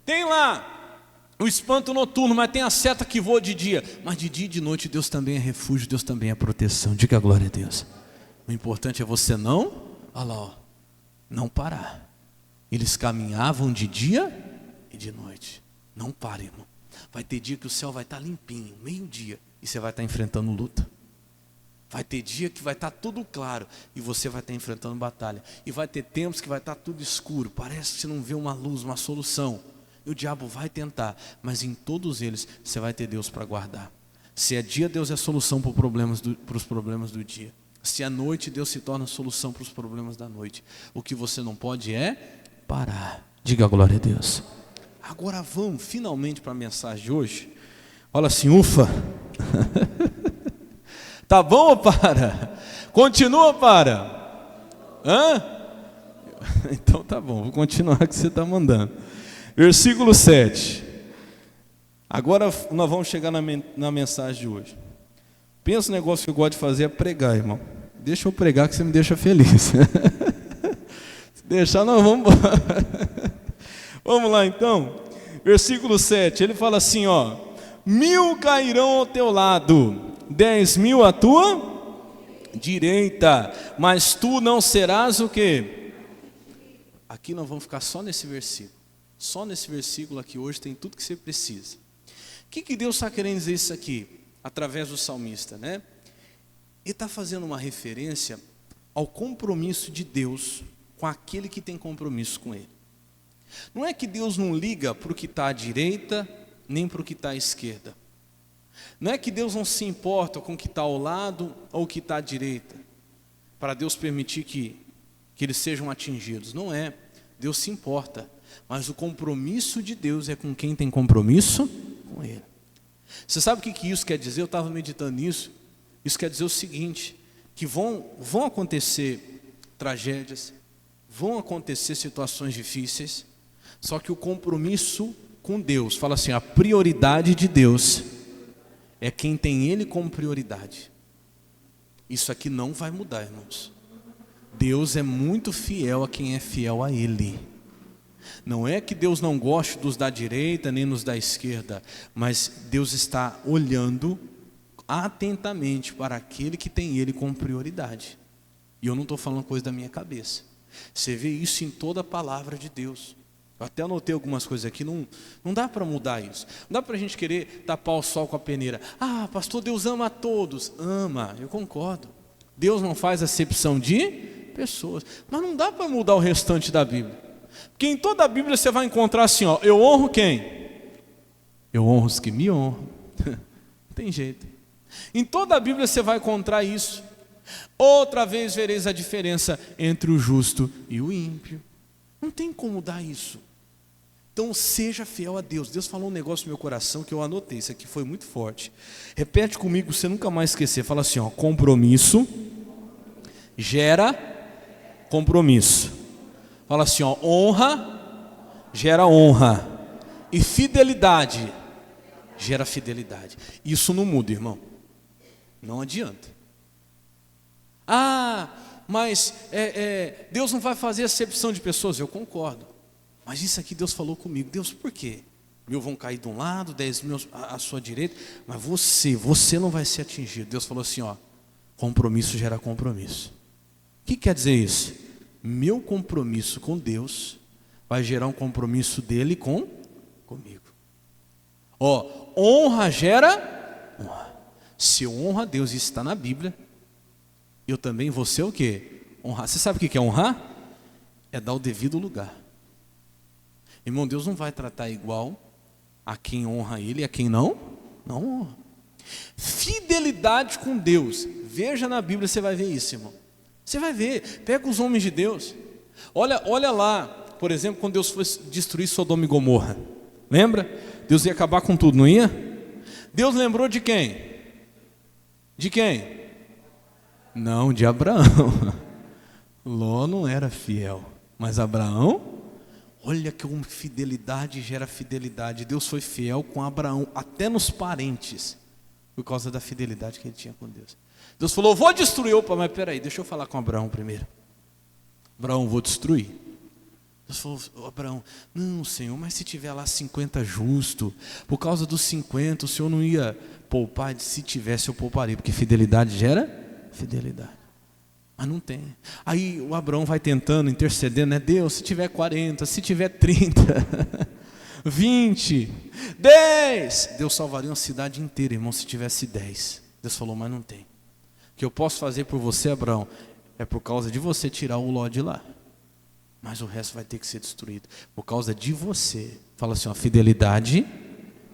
Tem lá o espanto noturno, mas tem a seta que voa de dia. Mas de dia e de noite Deus também é refúgio, Deus também é proteção. Diga a glória a Deus. O importante é você não, olha lá, ó, não parar. Eles caminhavam de dia e de noite. Não pare, irmão. Vai ter dia que o céu vai estar limpinho, meio-dia, e você vai estar enfrentando luta. Vai ter dia que vai estar tudo claro e você vai estar enfrentando batalha. E vai ter tempos que vai estar tudo escuro, parece que você não vê uma luz, uma solução. E o diabo vai tentar, mas em todos eles você vai ter Deus para guardar. Se é dia, Deus é a solução para os problemas do dia. Se é noite, Deus se torna a solução para os problemas da noite. O que você não pode é parar. Diga a glória a Deus. Agora vamos finalmente para a mensagem de hoje. Olha assim, ufa. Tá bom ou para? Continua ou para? Hã? Então tá bom, vou continuar o que você está mandando. Versículo 7. Agora nós vamos chegar na mensagem de hoje. Pensa no negócio que eu gosto de fazer, é pregar, irmão. Deixa eu pregar que você me deixa feliz. Se deixar, nós vamos embora. Vamos lá então. Versículo 7, ele fala assim, ó: 1000 cairão ao teu lado, 10.000 à tua direita, mas tu não serás o quê? Aqui nós vamos ficar só nesse versículo. Só nesse versículo aqui hoje tem tudo que você precisa. O que Deus está querendo dizer isso aqui? Através do salmista, né? Ele está fazendo uma referência ao compromisso de Deus com aquele que tem compromisso com Ele. Não é que Deus não liga para o que está à direita, nem para o que está à esquerda. Não é que Deus não se importa com o que está ao lado ou o que está à direita, para Deus permitir que eles sejam atingidos. Não é. Deus se importa. Mas o compromisso de Deus é com quem tem compromisso com Ele. Você sabe o que isso quer dizer? Eu estava meditando nisso. Isso quer dizer o seguinte, que vão acontecer tragédias, vão acontecer situações difíceis, só que o compromisso com Deus, fala assim, a prioridade de Deus é quem tem Ele como prioridade. Isso aqui não vai mudar, irmãos. Deus é muito fiel a quem é fiel a Ele. Não é que Deus não goste dos da direita nem nos da esquerda, mas Deus está olhando atentamente para aquele que tem Ele como prioridade. E eu não estou falando coisa da minha cabeça. Você vê isso em toda a palavra de Deus. Eu até anotei algumas coisas aqui, não dá para mudar isso. Não dá para a gente querer tapar o sol com a peneira. Ah, pastor, Deus ama a todos. Ama, eu concordo. Deus não faz acepção de pessoas. Mas não dá para mudar o restante da Bíblia. Porque em toda a Bíblia você vai encontrar assim, ó, eu honro quem? Eu honro os que me honram. Não tem jeito. Em toda a Bíblia você vai encontrar isso. Outra vez vereis a diferença entre o justo e o ímpio. Não tem como mudar isso. Então seja fiel a Deus. Deus falou um negócio no meu coração que eu anotei. Isso aqui foi muito forte. Repete comigo, você nunca mais esquecer. Fala assim, ó, compromisso gera compromisso. Fala assim, ó, honra gera honra. E fidelidade gera fidelidade. Isso não muda, irmão. Não adianta. Ah, mas Deus não vai fazer acepção de pessoas. Eu concordo. Mas isso aqui Deus falou comigo. Deus, por quê? 1000 vão cair de um lado, 10.000 à sua direita, mas você não vai ser atingido. Deus falou assim, ó, compromisso gera compromisso. O que quer dizer isso? Meu compromisso com Deus vai gerar um compromisso dele comigo. Ó, honra gera honra. Se eu honro a Deus, isso está na Bíblia, eu também vou ser o quê? Honrar. Você sabe o que é honrar? É dar o devido lugar. Irmão, Deus não vai tratar igual a quem honra Ele e a quem não honra. Fidelidade com Deus. Veja na Bíblia, você vai ver isso, irmão. Você vai ver, pega os homens de Deus. Olha lá, por exemplo, quando Deus foi destruir Sodoma e Gomorra. Lembra? Deus ia acabar com tudo, não ia? Deus lembrou de quem? De quem? Não, de Abraão. Ló não era fiel, mas Abraão, olha que fidelidade gera fidelidade. Deus foi fiel com Abraão, até nos parentes, por causa da fidelidade que ele tinha com Deus. Deus falou, vou destruir. Opa, mas peraí, deixa eu falar com Abraão primeiro. Abraão, vou destruir. Deus falou, Abraão, não, Senhor, mas se tiver lá 50 justo, por causa dos 50, o Senhor não ia poupar? Se tivesse, eu pouparia, porque fidelidade gera fidelidade. Mas não tem. Aí o Abraão vai tentando, intercedendo, né? Deus, se tiver 40, se tiver 30, 20, 10, Deus salvaria uma cidade inteira, irmão, se tivesse 10. Deus falou, mas não tem. O que eu posso fazer por você, Abraão, é por causa de você tirar o Ló de lá. Mas o resto vai ter que ser destruído. Por causa de você. Fala assim, ó, fidelidade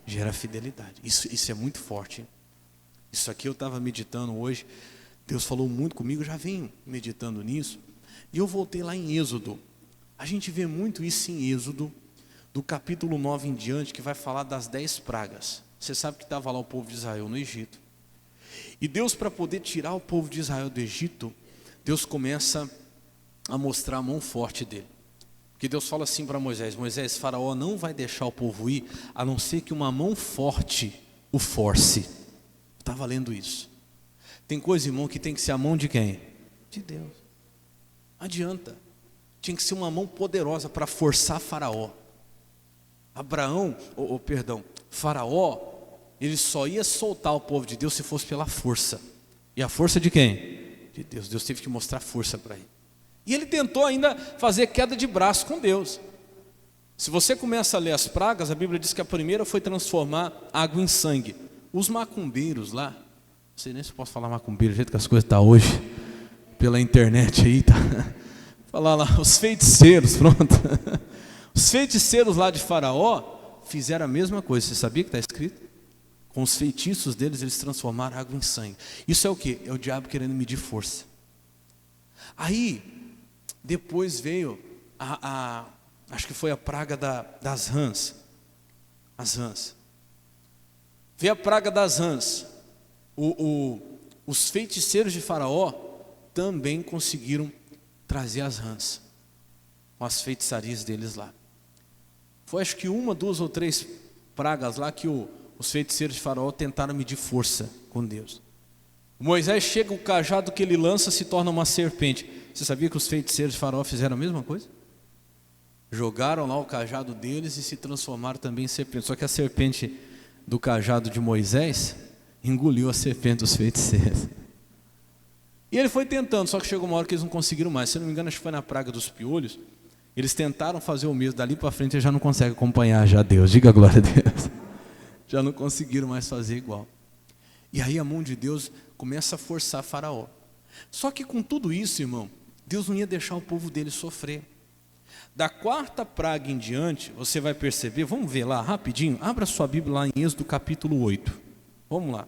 gera fidelidade. Isso é muito forte. Isso aqui eu estava meditando hoje. Deus falou muito comigo, eu já venho meditando nisso. E eu voltei lá em Êxodo. A gente vê muito isso em Êxodo, do capítulo 9 em diante, que vai falar das 10 pragas. Você sabe que estava lá o povo de Israel no Egito. E Deus, para poder tirar o povo de Israel do Egito, Deus começa a mostrar a mão forte dele. Porque Deus fala assim para Moisés, Moisés, Faraó não vai deixar o povo ir, a não ser que uma mão forte o force. Estava lendo isso. Tem coisa, irmão, que tem que ser a mão de quem? De Deus. Não adianta. Tinha que ser uma mão poderosa para forçar Faraó. Faraó, ele só ia soltar o povo de Deus se fosse pela força. E a força de quem? De Deus. Deus teve que mostrar força para ele. E ele tentou ainda fazer queda de braço com Deus. Se você começa a ler as pragas, a Bíblia diz que a primeira foi transformar água em sangue. Os macumbeiros lá, não sei nem se eu posso falar macumbeiro, do jeito que as coisas estão hoje, pela internet aí, tá? Falar lá, os feiticeiros, pronto. Os feiticeiros lá de Faraó fizeram a mesma coisa. Você sabia que está escrito? Com os feitiços deles, eles transformaram água em sangue. Isso é o quê? É o diabo querendo medir força. Aí, depois veio, acho que foi a praga das rãs. As rãs. Veio a praga das rãs. Os feiticeiros de Faraó também conseguiram trazer as rãs, com as feitiçarias deles lá. Foi acho que 1, 2 ou 3 pragas lá que os feiticeiros de Faraó tentaram medir força com Deus. Moisés chega, o cajado que ele lança se torna uma serpente. Você sabia que os feiticeiros de Faraó fizeram a mesma coisa? Jogaram lá o cajado deles e se transformaram também em serpente. Só que a serpente do cajado de Moisés engoliu a serpente dos feiticeiros. E ele foi tentando, só que chegou uma hora que eles não conseguiram mais. Se eu não me engano, acho que foi na praga dos piolhos. Eles tentaram fazer o mesmo, dali para frente eles já não conseguem acompanhar já Deus. Diga glória a Deus. Já não conseguiram mais fazer igual. E aí a mão de Deus começa a forçar Faraó. Só que com tudo isso, irmão, Deus não ia deixar o povo dele sofrer. Da 4ª praga em diante, você vai perceber, vamos ver lá rapidinho, abra sua Bíblia lá em Êxodo capítulo 8. Vamos lá.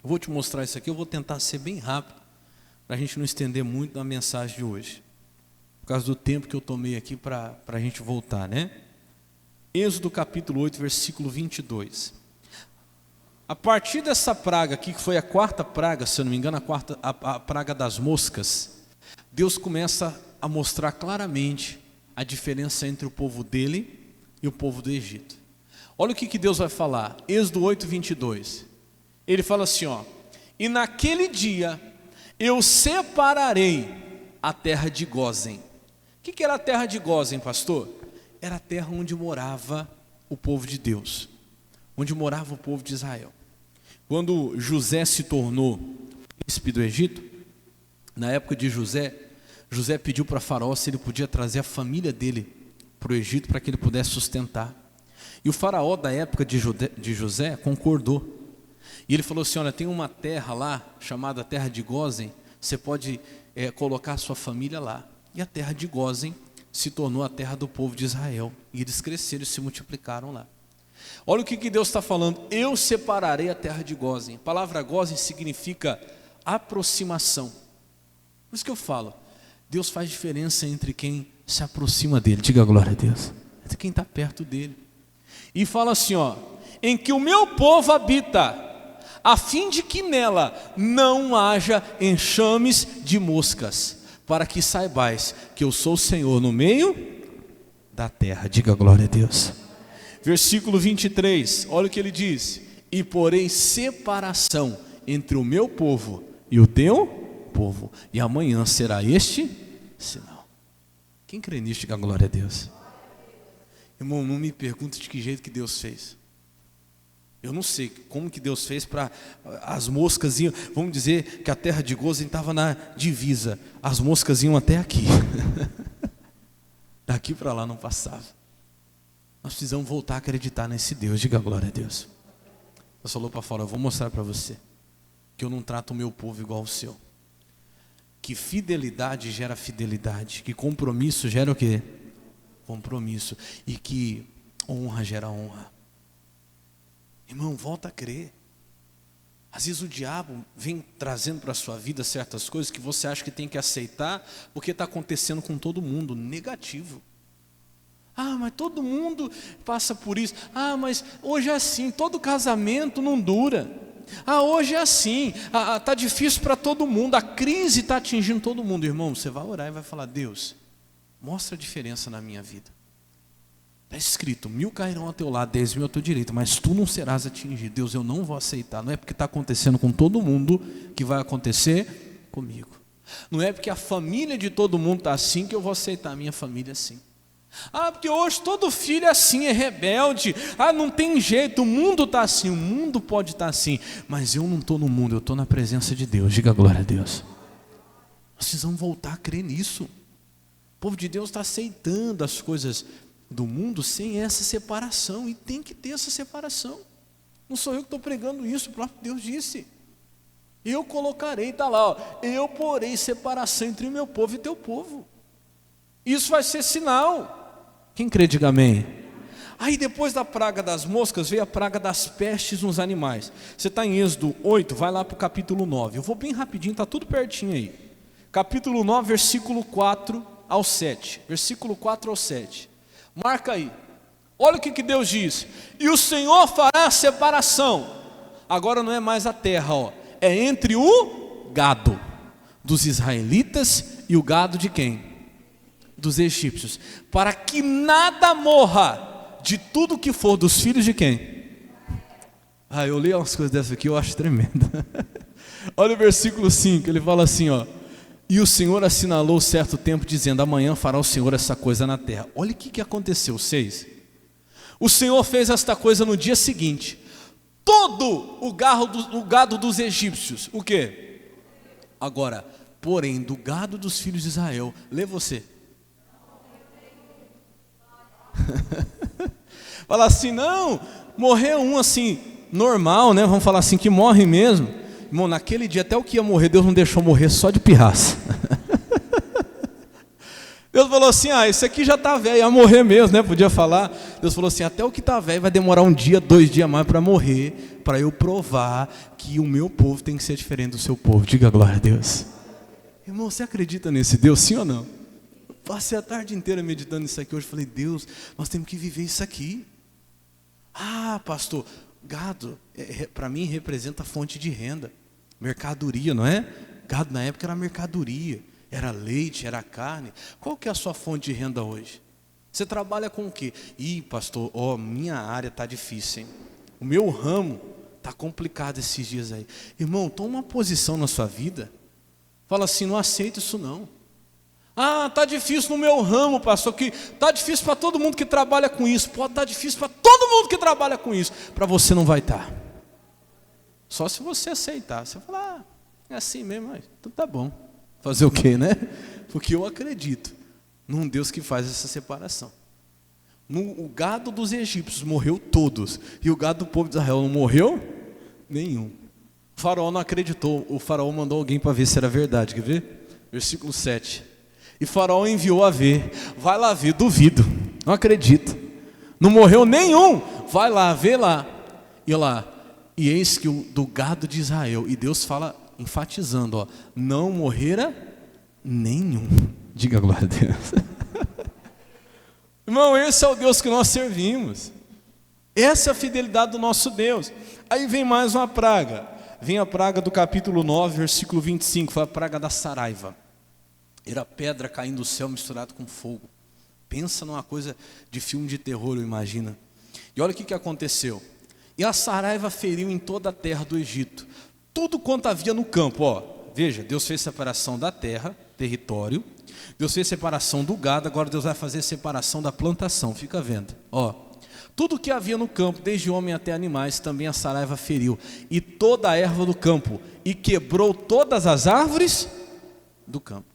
Eu vou te mostrar isso aqui, eu vou tentar ser bem rápido, para a gente não estender muito na mensagem de hoje. Por causa do tempo que eu tomei aqui para a gente voltar, né? Êxodo capítulo 8, versículo 22. A partir dessa praga aqui, que foi a 4ª praga, se eu não me engano, a praga das moscas, Deus começa a mostrar claramente a diferença entre o povo dele e o povo do Egito. Olha o que Deus vai falar, Êxodo 8, 22. Ele fala assim, ó, e naquele dia eu separarei a terra de Gósen. O que era a terra de Gósen, pastor? Era a terra onde morava o povo de Deus, onde morava o povo de Israel. Quando José se tornou príncipe do Egito, na época de José pediu para Faraó se ele podia trazer a família dele para o Egito para que ele pudesse sustentar. E o Faraó da época de José concordou. E ele falou assim, olha, tem uma terra lá, chamada terra de Gósen, você pode colocar a sua família lá. E a terra de Gósen se tornou a terra do povo de Israel. E eles cresceram e se multiplicaram lá. Olha o que Deus está falando, eu separarei a terra de Gósen. A palavra Gósen significa aproximação. Por isso que eu falo, Deus faz diferença entre quem se aproxima dele, diga glória a Deus, entre quem está perto dele. E fala assim, ó, em que o meu povo habita, a fim de que nela não haja enxames de moscas, para que saibais que eu sou o Senhor no meio da terra, diga glória a Deus. Versículo 23, olha o que ele diz, e porém separação entre o meu povo e o teu povo, e amanhã será este sinal. Quem crê nisto, diga glória a Deus. Irmão, não me pergunte de que jeito que Deus fez. Eu não sei como que Deus fez para as moscas iam, vamos dizer que a terra de Gozem estava na divisa, as moscas iam até aqui. Daqui para lá não passava. Nós precisamos voltar a acreditar nesse Deus, diga glória a Deus. Deus falou para fora, eu vou mostrar para você que eu não trato o meu povo igual ao seu. Que fidelidade gera fidelidade, que compromisso gera o quê? Compromisso. E que honra gera honra. Irmão, volta a crer. Às vezes o diabo vem trazendo para a sua vida certas coisas que você acha que tem que aceitar, porque está acontecendo com todo mundo, negativo. Ah, mas todo mundo passa por isso. Ah, mas hoje é assim, todo casamento não dura. Ah, hoje é assim, está difícil para todo mundo, a crise está atingindo todo mundo. Irmão, você vai orar e vai falar, Deus, mostra a diferença na minha vida. Está escrito, 1000 cairão ao teu lado, 10.000 à tua direita, mas tu não serás atingido. Deus, eu não vou aceitar. Não é porque está acontecendo com todo mundo que vai acontecer comigo. Não é porque a família de todo mundo está assim que eu vou aceitar a minha família assim. Ah, porque hoje todo filho é assim, é rebelde. Ah, não tem jeito, o mundo está assim. O mundo pode estar assim, mas eu não estou no mundo, eu estou na presença de Deus. Diga glória a Deus. Nós precisamos voltar a crer nisso. O povo de Deus está aceitando as coisas do mundo sem essa separação, e tem que ter essa separação. Não sou eu que estou pregando isso, o próprio Deus disse. Eu colocarei, está lá, ó, eu porei separação entre o meu povo e teu povo. Isso vai ser sinal. Quem crê, diga amém. Aí depois da praga das moscas, veio a praga das pestes nos animais. Você está em Êxodo 8, vai lá para o capítulo 9. Eu vou bem rapidinho, está tudo pertinho aí. Capítulo 9, versículo 4 ao 7. Versículo 4 ao 7. Marca aí. Olha o que Deus diz. E o Senhor fará a separação. Agora não é mais a terra, ó. É entre o gado dos israelitas e o gado de quem? Dos egípcios. Para que nada morra de tudo que for dos filhos de quem? Ah, eu leio umas coisas dessas aqui, eu acho tremendo. Olha o versículo 5, ele fala assim, ó. E o Senhor assinalou certo tempo, dizendo, amanhã fará o Senhor essa coisa na terra. Olha o que aconteceu, 6. O Senhor fez esta coisa no dia seguinte. Todo o gado dos egípcios, o quê? Agora, porém, do gado dos filhos de Israel, lê você. Fala assim, não, morreu um assim, normal, né? Vamos falar assim, que morre mesmo. Irmão, naquele dia até o que ia morrer, Deus não deixou morrer só de pirraça. Deus falou assim, esse aqui já está velho, ia morrer mesmo, né? Podia falar. Deus falou assim, até o que está velho vai demorar 1 dia, 2 dias mais para morrer, para eu provar que o meu povo tem que ser diferente do seu povo. Diga glória a Deus. Irmão, você acredita nesse Deus, sim ou não? Eu passei a tarde inteira meditando nisso aqui hoje, falei, Deus, nós temos que viver isso aqui. Ah, pastor, gado, para mim representa fonte de renda, mercadoria, não é? Gado na época era mercadoria, era leite, era carne. Qual que é a sua fonte de renda hoje? Você trabalha com o quê? Ih, pastor, minha área está difícil, hein? O meu ramo está complicado esses dias aí. Irmão, toma uma posição na sua vida, fala assim, não aceito isso não. Ah, está difícil no meu ramo, pastor, que está difícil para todo mundo que trabalha com isso. Pode estar difícil para todo mundo que trabalha com isso. Para você não vai estar. Só se você aceitar. Você falar, é assim mesmo, mas tudo tá bom. Fazer o quê, né? Porque eu acredito num Deus que faz essa separação. O gado dos egípcios morreu todos. E o gado do povo de Israel não morreu? Nenhum. O faraó não acreditou. O faraó mandou alguém para ver se era verdade. Quer ver? Versículo 7. E faraó enviou a ver. Vai lá ver, duvido. Não acredito. Não morreu nenhum. Vai lá, vê lá. E lá. E eis que o do gado de Israel. E Deus fala, enfatizando, não morrera nenhum. Diga glória a Deus. Irmão, esse é o Deus que nós servimos. Essa é a fidelidade do nosso Deus. Aí vem mais uma praga. Vem a praga do capítulo 9, versículo 25. Foi a praga da saraiva. Era pedra caindo do céu misturado com fogo. Pensa numa coisa de filme de terror, eu imagino. E olha o que aconteceu. E a saraiva feriu em toda a terra do Egito tudo quanto havia no campo, ó, veja, Deus fez separação da terra, território, Deus fez separação do gado, agora Deus vai fazer separação da plantação, fica vendo, ó, tudo que havia no campo, desde homem até animais, também a saraiva feriu, e toda a erva do campo, e quebrou todas as árvores do campo.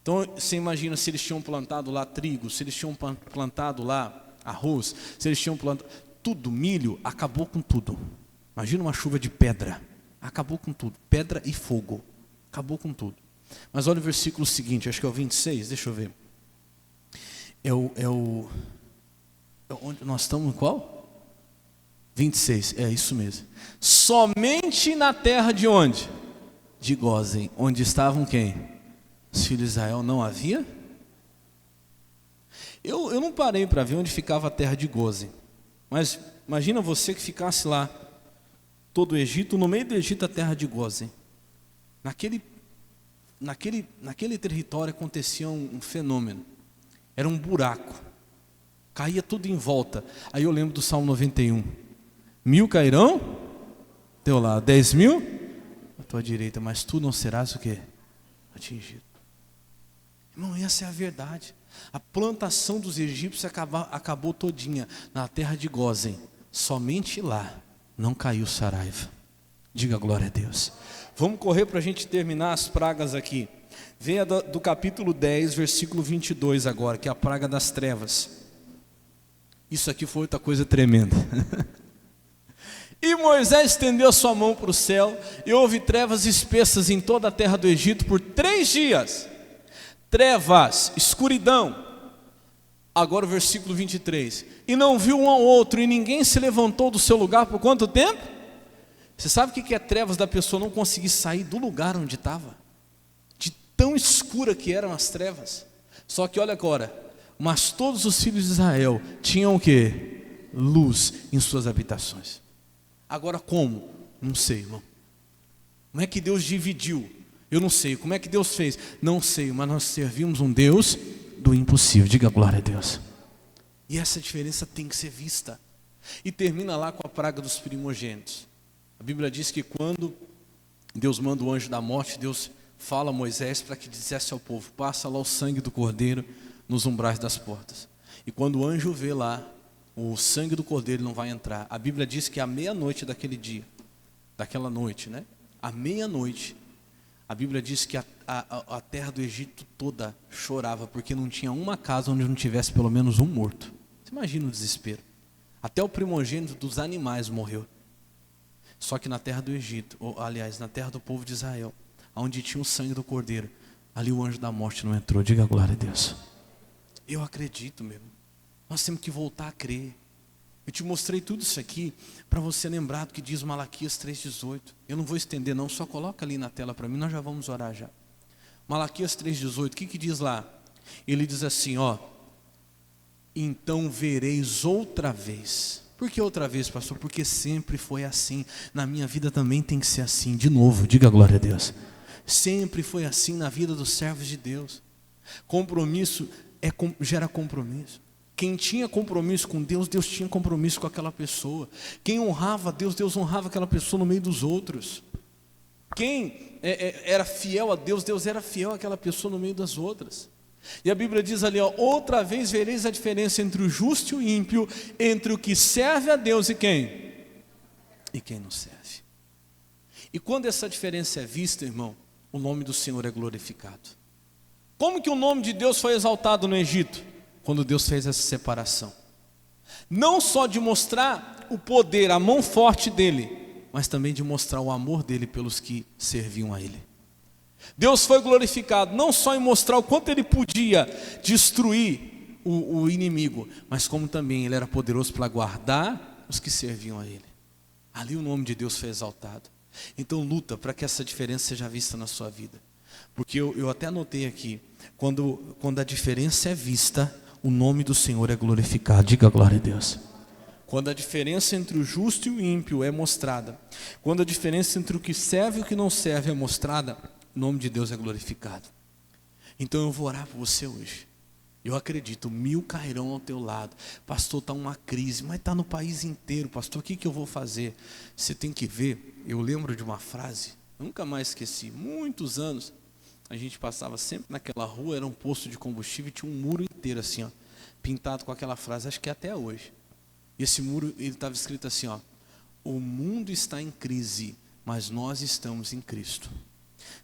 Então você imagina se eles tinham plantado lá trigo, se eles tinham plantado lá arroz, se eles tinham plantado tudo, milho, acabou com tudo. Imagina uma chuva de pedra, acabou com tudo, pedra e fogo, acabou com tudo. Mas olha o versículo seguinte, acho que é o 26, deixa eu ver. Onde nós estamos em qual? 26, é isso mesmo. Somente na terra de onde? De Gósen, onde estavam quem? Os filhos de Israel, não havia? Eu não parei para ver onde ficava a terra de Gósen, mas imagina você que ficasse lá, todo o Egito, no meio do Egito a terra de Gósen. Naquele território acontecia um fenômeno, era um buraco, caía tudo em volta. Aí eu lembro do Salmo 91, 1000 cairão, teu lado, 10.000 à tua direita, mas tu não serás o quê? Atingido. Irmão, essa é a verdade. A plantação dos egípcios acabou todinha na terra de Gósen. Somente lá não caiu saraiva. Diga glória a Deus. Vamos correr para a gente terminar as pragas aqui. Venha do capítulo 10, versículo 22 agora, que é a praga das trevas. Isso aqui foi outra coisa tremenda. E Moisés estendeu a sua mão para o céu, e houve trevas espessas em toda a terra do Egito por 3 dias. Trevas, escuridão. Agora o versículo 23. E não viu um ao outro, e ninguém se levantou do seu lugar por quanto tempo? Você sabe o que é trevas da pessoa não conseguir sair do lugar onde estava? De tão escura que eram as trevas. Só que olha agora, mas todos os filhos de Israel tinham o quê? Luz em suas habitações. Agora como? Não sei, irmão. Como é que Deus dividiu? Eu não sei. Como é que Deus fez? Não sei, mas nós servimos um Deus do impossível. Diga glória a Deus. E essa diferença tem que ser vista. E termina lá com a praga dos primogênitos. A Bíblia diz que quando Deus manda o anjo da morte, Deus fala a Moisés para que dissesse ao povo: passa lá o sangue do cordeiro nos umbrais das portas. E quando o anjo vê lá o sangue do cordeiro, ele não vai entrar. A Bíblia diz que à meia-noite daquele dia, daquela noite, né? À meia-noite, a Bíblia diz que a terra do Egito toda chorava, porque não tinha uma casa onde não tivesse pelo menos um morto. Você imagina o desespero. Até o primogênito dos animais morreu. Só que na terra do Egito, aliás, na terra do povo de Israel, onde tinha o sangue do cordeiro, ali o anjo da morte não entrou. Diga glória a Deus. Eu acredito mesmo. Nós temos que voltar a crer. Eu te mostrei tudo isso aqui para você lembrar do que diz Malaquias 3,18. Eu não vou estender não, só coloca ali na tela para mim, nós já vamos orar já. Malaquias 3,18, o que diz lá? Ele diz assim, ó: então vereis outra vez. Por que outra vez, pastor? Porque sempre foi assim. Na minha vida também tem que ser assim. De novo, diga glória a Deus. Sempre foi assim na vida dos servos de Deus. Compromisso gera compromisso. Quem tinha compromisso com Deus, Deus tinha compromisso com aquela pessoa. Quem honrava Deus, Deus honrava aquela pessoa no meio dos outros. Quem era fiel a Deus, Deus era fiel àquela pessoa no meio das outras. E a Bíblia diz ali, ó: outra vez vereis a diferença entre o justo e o ímpio, entre o que serve a Deus e quem? E quem não serve. E quando essa diferença é vista, irmão, o nome do Senhor é glorificado. Como que o nome de Deus foi exaltado no Egito? Quando Deus fez essa separação. Não só de mostrar o poder, a mão forte dele, mas também de mostrar o amor dele pelos que serviam a ele. Deus foi glorificado não só em mostrar o quanto ele podia destruir o inimigo, mas como também ele era poderoso para guardar os que serviam a ele. Ali o nome de Deus foi exaltado. Então luta para que essa diferença seja vista na sua vida. Porque eu até anotei aqui, quando a diferença é vista, o nome do Senhor é glorificado. Diga glória a Deus. Quando a diferença entre o justo e o ímpio é mostrada, quando a diferença entre o que serve e o que não serve é mostrada, o nome de Deus é glorificado. Então eu vou orar por você hoje. Eu acredito, 1000 cairão ao teu lado. Pastor, está uma crise, mas está no país inteiro. Pastor, o que eu vou fazer? Você tem que ver, eu lembro de uma frase, nunca mais esqueci, muitos anos, a gente passava sempre naquela rua, era um posto de combustível e tinha um muro inteiro assim, ó, pintado com aquela frase, acho que é até hoje. E esse muro, ele estava escrito assim, ó: o mundo está em crise, mas nós estamos em Cristo.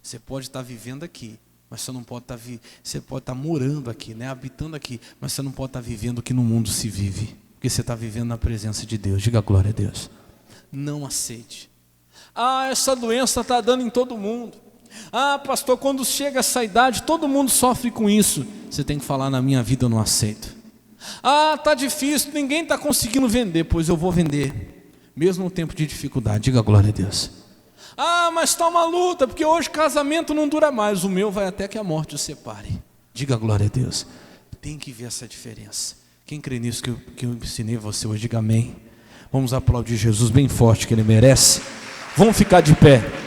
Você pode estar vivendo aqui, mas você não pode estar você pode estar morando aqui, né, habitando aqui, mas você não pode estar vivendo o que no mundo se vive, porque você está vivendo na presença de Deus. Diga glória a Deus. Não aceite. Ah, essa doença está dando em todo mundo. Ah, pastor, quando chega essa idade, todo mundo sofre com isso. Você tem que falar: na minha vida eu não aceito. Ah, está difícil, ninguém está conseguindo vender. Pois eu vou vender, mesmo no tempo de dificuldade. Diga glória a Deus. Ah, mas está uma luta, porque hoje casamento não dura mais. O meu vai até que a morte o separe. Diga glória a Deus. Tem que ver essa diferença. Quem crê nisso que eu ensinei você hoje, diga amém. Vamos aplaudir Jesus bem forte, que Ele merece. Vamos ficar de pé.